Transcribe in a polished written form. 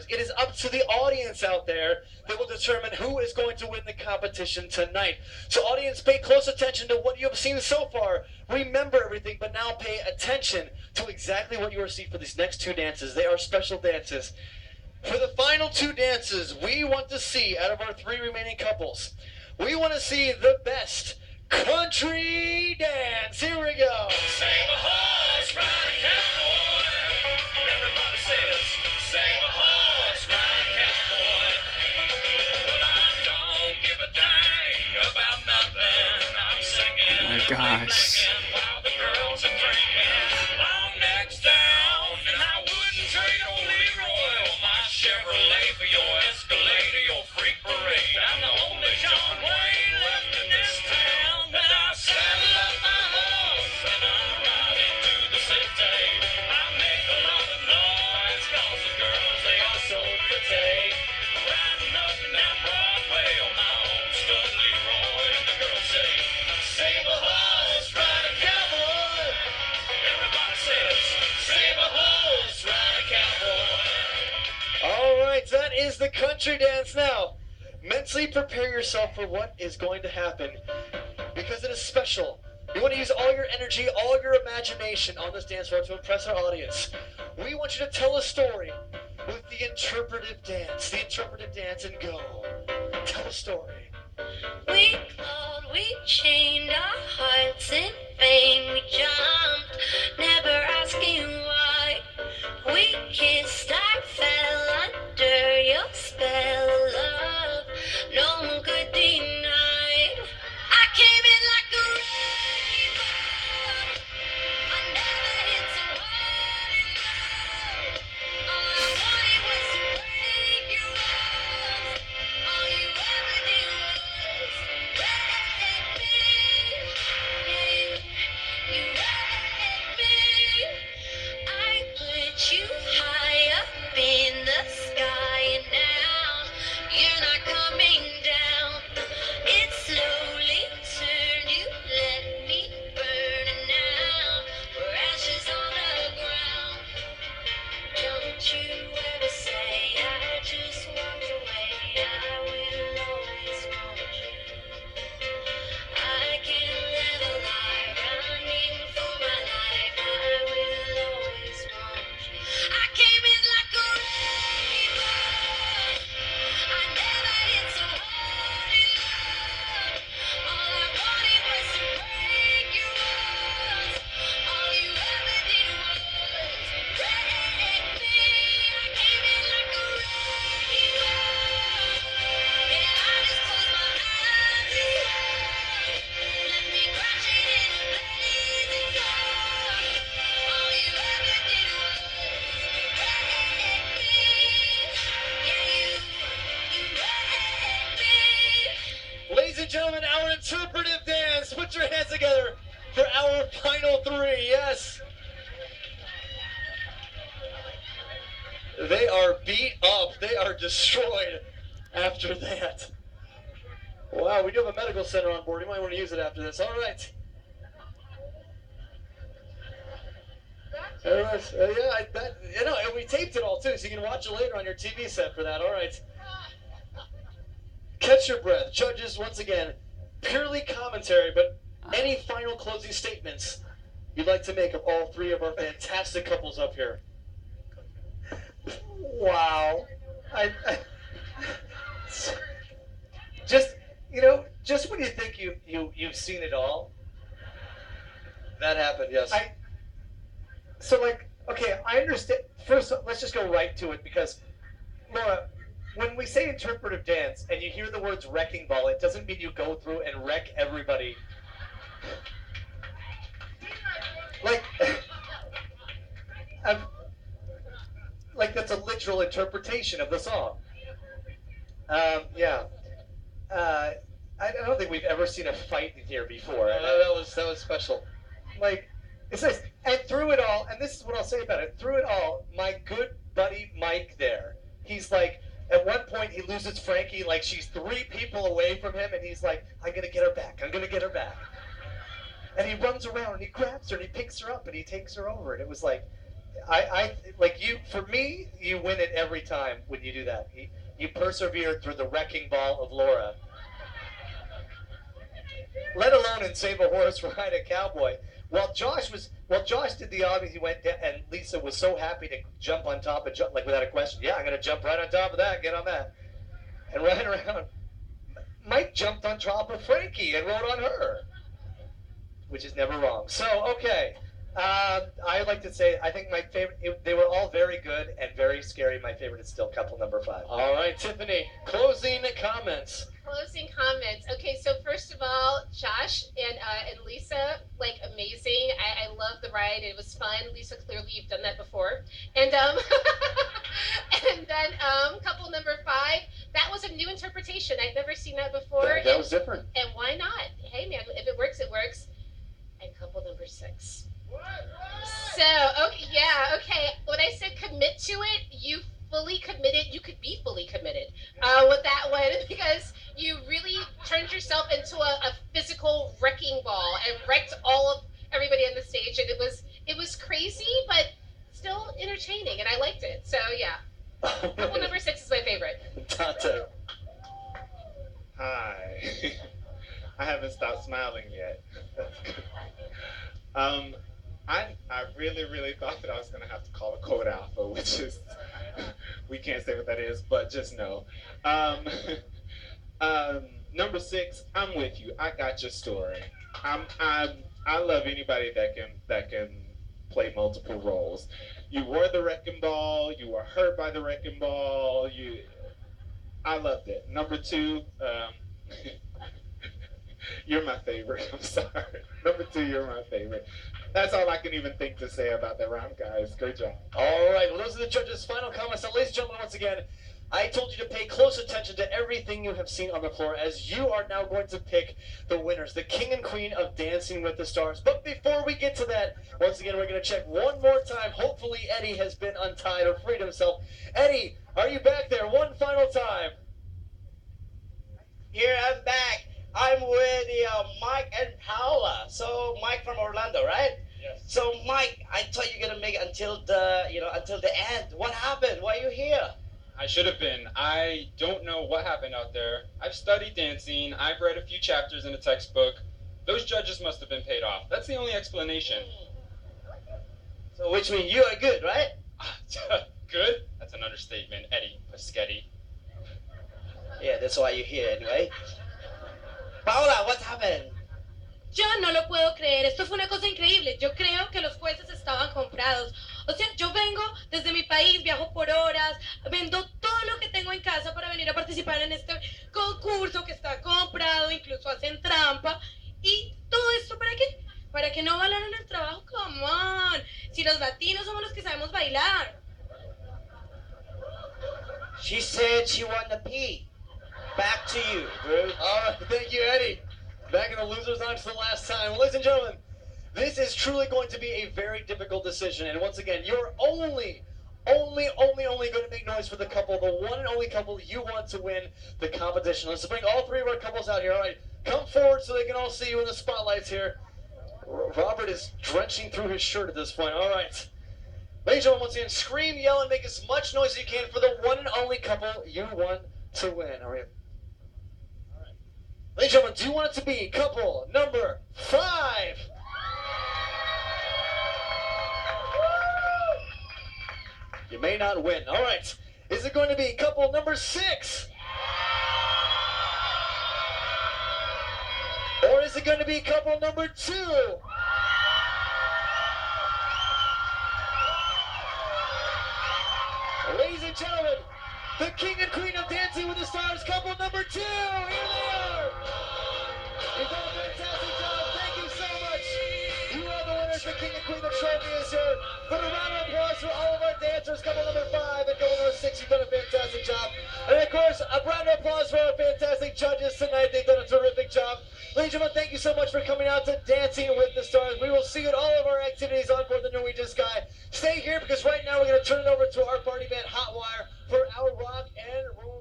ours. It is up to the audience out there that will determine who is going to win the competition tonight. So audience, pay close attention to what you have seen so far. Remember everything, but now pay attention to exactly what you are seeing for these next two dances. They are special dances. For the final two dances, we want to see, out of our three remaining couples, we want to see the best country dance. Here we go. Save a horse, ride a cowboy. Everybody says, save a horse, ride a cowboy. But I don't give a dang about nothing. I'm singing. Oh my gosh. While the girls are drinking. Long necks down, and I wouldn't trade old Leroy or my Chevrolet for your Escalade or your freak parade. I'm the only John Wayne left in this town. When I saddle up my horse and I ride into the city, I make a lot of noise 'cause the girls, they are so pretty. Riding up and down Broadway on my own stud Leroy, and the girls say, save a horse, ride a cowboy. Everybody says, save a horse, ride a cowboy. All right, that is the country dance. Now, mentally prepare yourself for what is going to happen because it is special. You want to use all your energy, all your imagination on this dance floor to impress our audience. We want you to tell a story with the interpretive dance. The interpretive dance, and go. Tell a story. We clawed, we chained our hearts in vain. We jumped, never asking why. We kissed, I fell under your spell of love. No one could deny. I came in like a wrecking ball. I never hit so hard in love. All I wanted was to break your walls. All you ever did was wreck me. Yeah, you wrecked me. I put you high up in the sky, and now you're not coming down. It slowly turned, you let me burn, and now we're ashes on the ground. Don't you ever say I just walked away. I will always want you. I can live a lie, running for my life. I will always want you. I came in like a wrecking ball. I never hit so hard in love. All I wanted was to break your walls. All you ever did was wreck me. I came in like a wrecking ball. Yeah, I just closed my eyes and swore. Let me crash it in a blazing floor. All you ever did was wreck me. Yeah, you wrecked me. Ladies and gentlemen, our interpretive dance. Put your hands together for our final three. Yes. They are beat up. They are destroyed after that. Wow, we do have a medical center on board. You might want to use it after this. All right. All right. And we taped it all too, so you can watch it later on your TV set for that. All right. Catch your breath. Judges, once again, purely commentary, but any final closing statements you'd like to make of all three of our fantastic couples up here? Wow. Just when you think you've seen it all. That happened, yes. I understand. First, let's just go right to it because, Laura, when we say interpretive dance and you hear the words wrecking ball, it doesn't mean you go through and wreck everybody. Like that's a literal interpretation of the song. Yeah. I don't think we've ever seen a fight in here before. That was special. Like, it says, and through it all, and this is what I'll say about it, through it all, my good buddy Mike there, he's like, at one point he loses Frankie, like she's 3 people away from him, and he's like, I'm gonna get her back, I'm gonna get her back. And he runs around, and he grabs her, and he picks her up, and he takes her over, and it was like, I like you. For me, you win it every time when you do that. You persevered through the wrecking ball of Laura. Let alone in Save a Horse, Ride a Cowboy. While Josh did the obvious, he went down, and Lisa was so happy to jump on top and jump like without a question. Yeah, I'm gonna jump right on top of that. Get on that, and ride around. Mike jumped on top of Frankie and rode on her, which is never wrong. So okay, I like to say I think my favorite. They were all very good and very scary. My favorite is still couple number 5. All right, Tiffany, closing comments. Closing comments. Okay, so first of all, Josh and Lisa, like amazing. I love the ride. It was fun. Lisa, clearly you've done that before. And and then couple number 5. That was a new interpretation. I'd never seen that before. That was different. And why not? Hey man, if it works, it works. And couple number 6. So okay. When I said commit to it, you fully committed. You could be fully committed with that one because you really turned yourself into a physical wrecking ball and wrecked all of everybody on the stage, and it was crazy, but still entertaining, and I liked it. So yeah, couple number 6 is my favorite. Tate. Hi. I haven't stopped smiling yet. That's good. I really thought that I was going to have to call a code alpha, which is, we can't say what that is, but just know. Number 6, I'm with you. I got your story. I love anybody that can play multiple roles. You were the wrecking ball. You were hurt by the wrecking ball. I loved it. Number 2, you're my favorite. I'm sorry. Number 2, you're my favorite. That's all I can even think to say about that round, guys. Great job. All right, well, those are the judges' final comments. Now, ladies and gentlemen, once again, I told you to pay close attention to everything you have seen on the floor, as you are now going to pick the winners, the king and queen of Dancing with the Stars. But before we get to that, once again, we're going to check one more time. Hopefully, Eddie has been untied or freed himself. Eddie, are you back there? One final time. Here, I'm back. I'm with Mike and Paola. So Mike from Orlando, right? Yes. So Mike, I thought you were gonna make it until the end. What happened? Why are you here? I should have been. I don't know what happened out there. I've studied dancing. I've read a few chapters in a textbook. Those judges must have been paid off. That's the only explanation. So which means you are good, right? Good? That's an understatement, Eddie Paschetti. Yeah, that's why you're here anyway. Paola, what happened? Yo no lo puedo creer, esto fue una cosa increíble. Yo creo que los jueces estaban comprados. O sea, yo vengo desde mi país, viajo por horas, vendo todo lo que tengo en casa para venir a participar en este concurso que está comprado, incluso hacen trampa. ¿Y todo esto para qué? Para que no valoren el trabajo. Come on. Si los latinos somos los que sabemos bailar. She said she wanted to pee. Back to you, Drew. All right, thank you, Eddie. Back in the losers on to the last time. Well, ladies and gentlemen, this is truly going to be a very difficult decision. And once again, you're only going to make noise for the couple, the one and only couple you want to win the competition. Let's bring all 3 of our couples out here. All right, come forward so they can all see you in the spotlights here. Robert is drenching through his shirt at this point. All right. Ladies and gentlemen, once again, scream, yell, and make as much noise as you can for the one and only couple you want to win. All right. Ladies and gentlemen, do you want it to be couple number 5? You may not win. All right. Is it going to be couple number 6? Or is it going to be couple number 2? Ladies and gentlemen, the king and queen of Dancing with the Stars, couple number 2. Here they are. You've done a fantastic job. Thank you so much. You are the winners. The king and queen. The trophy is here. Put a round of applause for all of our dancers. Couple number 5 and couple number 6. You've done a fantastic job. And of course, a round of applause for our fantastic judges tonight. They've done a terrific job. Ladies and gentlemen, thank you so much for coming out to Dancing with the Stars. We will see you at all of our activities on board the Norwegian Sky. Stay here because right now we're going to turn it over to our party band Hot Wire for our rock and roll.